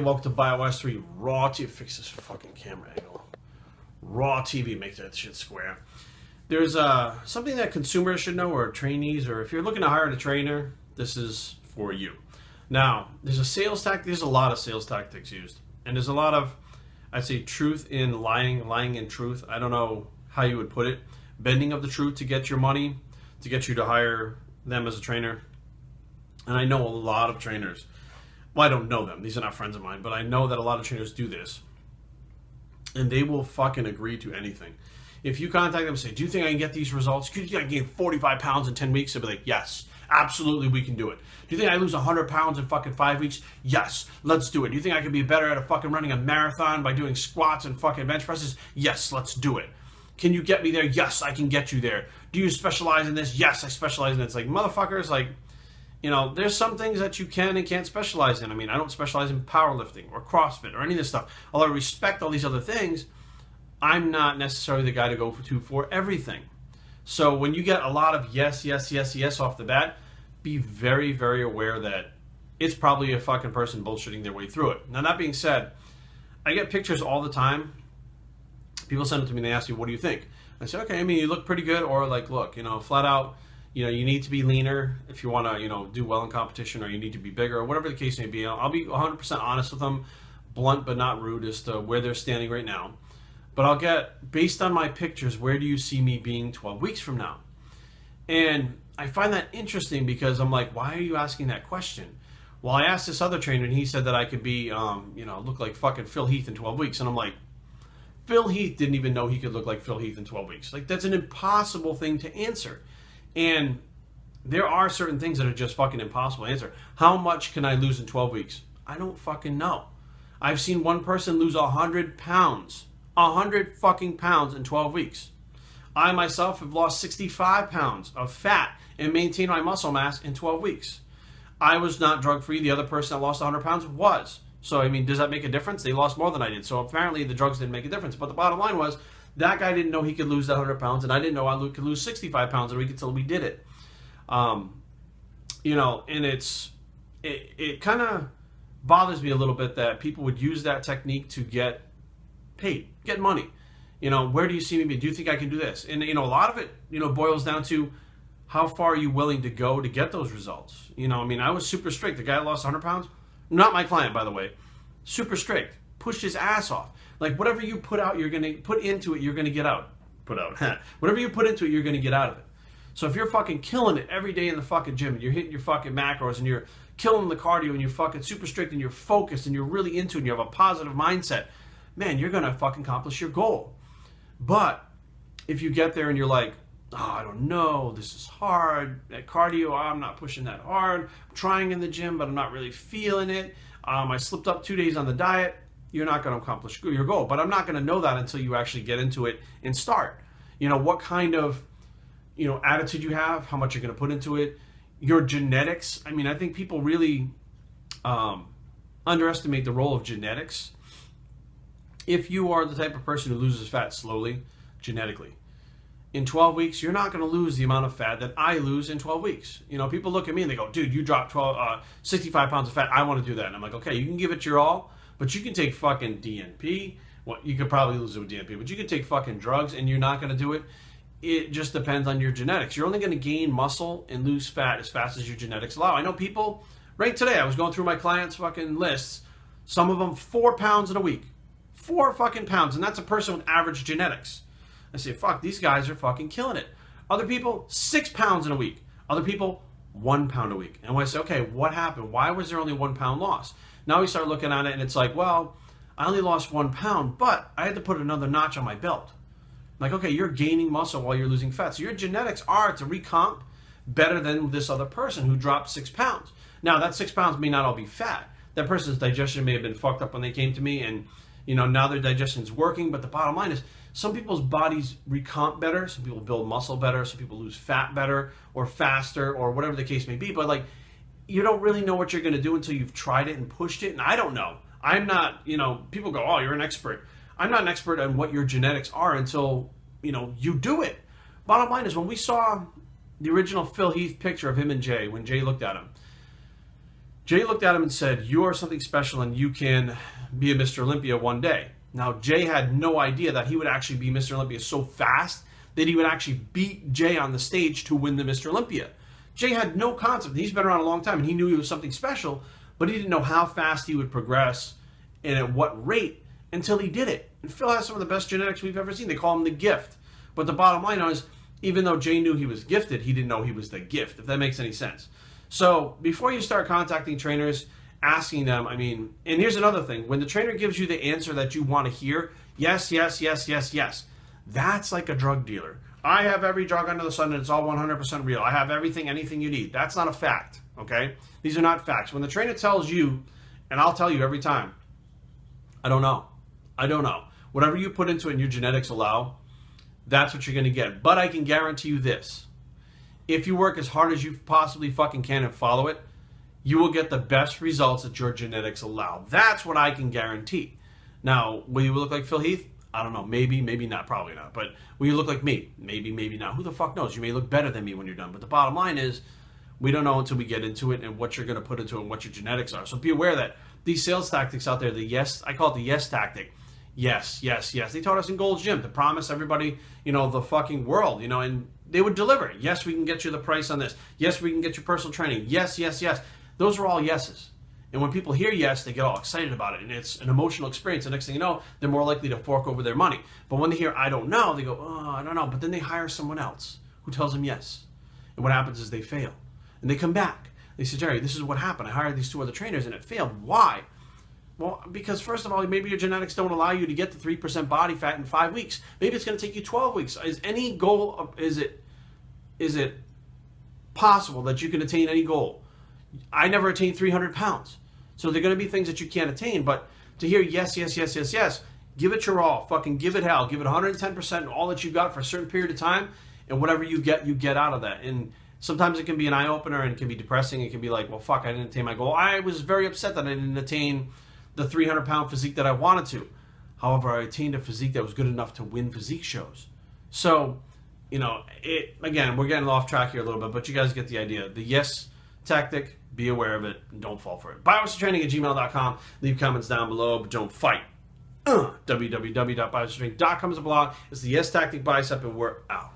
welcome to Bios3 Raw TV. Fix this fucking camera angle. Raw TV, make that shit square. There's something that consumers should know, or trainees, or if you're looking to hire a trainer, this is for you. Now, there's a sales tactic. There's a lot of sales tactics used, and there's a lot of, I'd say, truth in lying, lying in truth. I don't know how you would put it. Bending of the truth to get your money, to get you to hire them as a trainer. And I know a lot of trainers. Well, I don't know them. These are not friends of mine, but I know that a lot of trainers do this. And they will fucking agree to anything. If you contact them and say, do you think I can get these results? Do you think I can gain 45 pounds in 10 weeks? They'll be like, yes, absolutely, we can do it. Do you think I lose 100 pounds in fucking 5 weeks? Yes, let's do it. Do you think I can be better at fucking running a marathon by doing squats and fucking bench presses? Yes, let's do it. Can you get me there? Yes, I can get you there. Do you specialize in this? Yes, I specialize in it. It's like, motherfuckers, like, you know, there's some things that you can and can't specialize in. I mean, I don't specialize in powerlifting or CrossFit or any of this stuff. Although I respect all these other things, I'm not necessarily the guy to go for everything. So when you get a lot of yes, yes, yes, yes off the bat, be very, very aware that it's probably a fucking person bullshitting their way through it. Now, that being said, I get pictures all the time. People send them to me and they ask me, what do you think? I say, okay, I mean, you look pretty good, or like, look, you know, flat out, you know, you need to be leaner if you want to, you know, do well in competition, or you need to be bigger, or whatever the case may be. I'll be 100% honest with them, blunt but not rude as to where they're standing right now. But I'll get, based on my pictures, where do you see me being 12 weeks from now? And I find that interesting because I'm like, why are you asking that question? Well, I asked this other trainer and he said that I could be, you know, look like fucking Phil Heath in 12 weeks. And I'm like, Phil Heath didn't even know he could look like Phil Heath in 12 weeks. Like, that's an impossible thing to answer. And there are certain things that are just fucking impossible to answer. How much can I lose in 12 weeks? I don't fucking know. I've seen one person lose 100 pounds. 100 fucking pounds in 12 weeks. I myself have lost 65 pounds of fat and maintained my muscle mass in 12 weeks. I was not drug-free. The other person that lost 100 pounds was. So, I mean, does that make a difference? They lost more than I did. So apparently the drugs didn't make a difference. But the bottom line was, that guy didn't know he could lose that 100 pounds, and I didn't know I could lose 65 pounds in a week until we did it. You know, and it kind of bothers me a little bit that people would use that technique to get paid, get money. You know, where do you see me? Do you think I can do this? And, you know, a lot of it, you know, boils down to how far are you willing to go to get those results? You know, I mean, I was super strict. The guy that lost 100 pounds, not my client, by the way, super strict, pushed his ass off. Like, whatever you put out, you're going to put into it, you're going to get out. Whatever you put into it, you're going to get out of it. So if you're fucking killing it every day in the fucking gym, and you're hitting your fucking macros, and you're killing the cardio, and you're fucking super strict, and you're focused, and you're really into it, and you have a positive mindset, man, you're going to fucking accomplish your goal. But if you get there and you're like, oh, I don't know, this is hard. At cardio, I'm not pushing that hard. I'm trying in the gym, but I'm not really feeling it. I slipped up 2 days on the diet. You're not going to accomplish your goal. But I'm not going to know that until you actually get into it and start. You know, what kind of, you know, attitude you have, how much you're going to put into it, your genetics. I mean, I think people really underestimate the role of genetics. If you are the type of person who loses fat slowly, genetically, in 12 weeks, you're not going to lose the amount of fat that I lose in 12 weeks. You know, people look at me and they go, dude, you dropped 65 pounds of fat. I want to do that. And I'm like, okay, you can give it your all, but you can take fucking DNP. Well, you could probably lose it with DNP, but you can take fucking drugs and you're not going to do it. It just depends on your genetics. You're only going to gain muscle and lose fat as fast as your genetics allow. I know people, right today, I was going through my clients' fucking lists. Some of them 4 pounds in a week. 4 fucking pounds, and that's a person with average genetics. I say, fuck, these guys are fucking killing it. Other people, 6 pounds in a week. Other people, 1 pound a week. And when I say, okay, what happened? Why was there only 1 pound loss? Now we start looking at it, and it's like, well, I only lost 1 pound, but I had to put another notch on my belt. Like, okay, you're gaining muscle while you're losing fat. So your genetics are to recomp better than this other person who dropped 6 pounds. Now, that 6 pounds may not all be fat. That person's digestion may have been fucked up when they came to me, and, you know, now their digestion's working. But the bottom line is, some people's bodies recomp better. Some people build muscle better. Some people lose fat better or faster or whatever the case may be. But, like, you don't really know what you're going to do until you've tried it and pushed it. And I don't know. I'm not, you know, people go, oh, you're an expert. I'm not an expert on what your genetics are until, you know, you do it. Bottom line is, when we saw the original Phil Heath picture of him and Jay, when Jay looked at him, Jay looked at him and said, you are something special and you can be a Mr. Olympia one day. Now, Jay had no idea that he would actually be Mr. Olympia so fast that he would actually beat Jay on the stage to win the Mr. Olympia. Jay had no concept. He's been around a long time and he knew he was something special, but he didn't know how fast he would progress and at what rate until he did it. And Phil has some of the best genetics we've ever seen. They call him the gift. But the bottom line is, even though Jay knew he was gifted, he didn't know he was the gift, if that makes any sense. So before you start contacting trainers, asking them, I mean, and here's another thing. When the trainer gives you the answer that you want to hear, yes, yes, yes, yes, yes, that's like a drug dealer. I have every drug under the sun and it's all 100% real. I have everything, anything you need. That's not a fact, okay? These are not facts. When the trainer tells you, and I'll tell you every time, I don't know. I don't know. Whatever you put into it and your genetics allow, that's what you're going to get. But I can guarantee you this. If you work as hard as you possibly fucking can and follow it, you will get the best results that your genetics allow. That's what I can guarantee. Now, will you look like Phil Heath? I don't know. Maybe, maybe not. Probably not. But will you look like me? Maybe, maybe not. Who the fuck knows? You may look better than me when you're done. But the bottom line is, we don't know until we get into it and what you're going to put into it and what your genetics are. So be aware that these sales tactics out there, the yes, I call it the yes tactic. Yes, yes, yes. They taught us in Gold's Gym to promise everybody, you know, the fucking world, you know, and they would deliver. Yes, we can get you the price on this. Yes, we can get you personal training. Yes, yes, yes. Those are all yeses. And when people hear yes, they get all excited about it. And it's an emotional experience. The next thing you know, they're more likely to fork over their money. But when they hear I don't know, they go, oh, I don't know. But then they hire someone else who tells them yes. And what happens is they fail. And they come back. They say, Jerry, this is what happened. I hired these 2 other trainers and it failed. Why? Well, because first of all, maybe your genetics don't allow you to get to 3% body fat in 5 weeks. Maybe it's going to take you 12 weeks. Is any goal, is it possible that you can attain any goal? I never attained 300 pounds. So there are going to be things that you can't attain, but to hear yes, yes, yes, yes, yes, give it your all. Fucking give it hell. Give it 110% all that you got for a certain period of time, and whatever you get out of that. And sometimes it can be an eye-opener and it can be depressing. It can be like, well, fuck, I didn't attain my goal. I was very upset that I didn't attain the 300-pound physique that I wanted to. However, I attained a physique that was good enough to win physique shows. So, you know, again, we're getting off track here a little bit, but you guys get the idea. The yes tactic, be aware of it, and don't fall for it. Biostraining@gmail.com. Leave comments down below, but don't fight. www.biostraining.com is a blog. It's the yes tactic bicep, and we're out.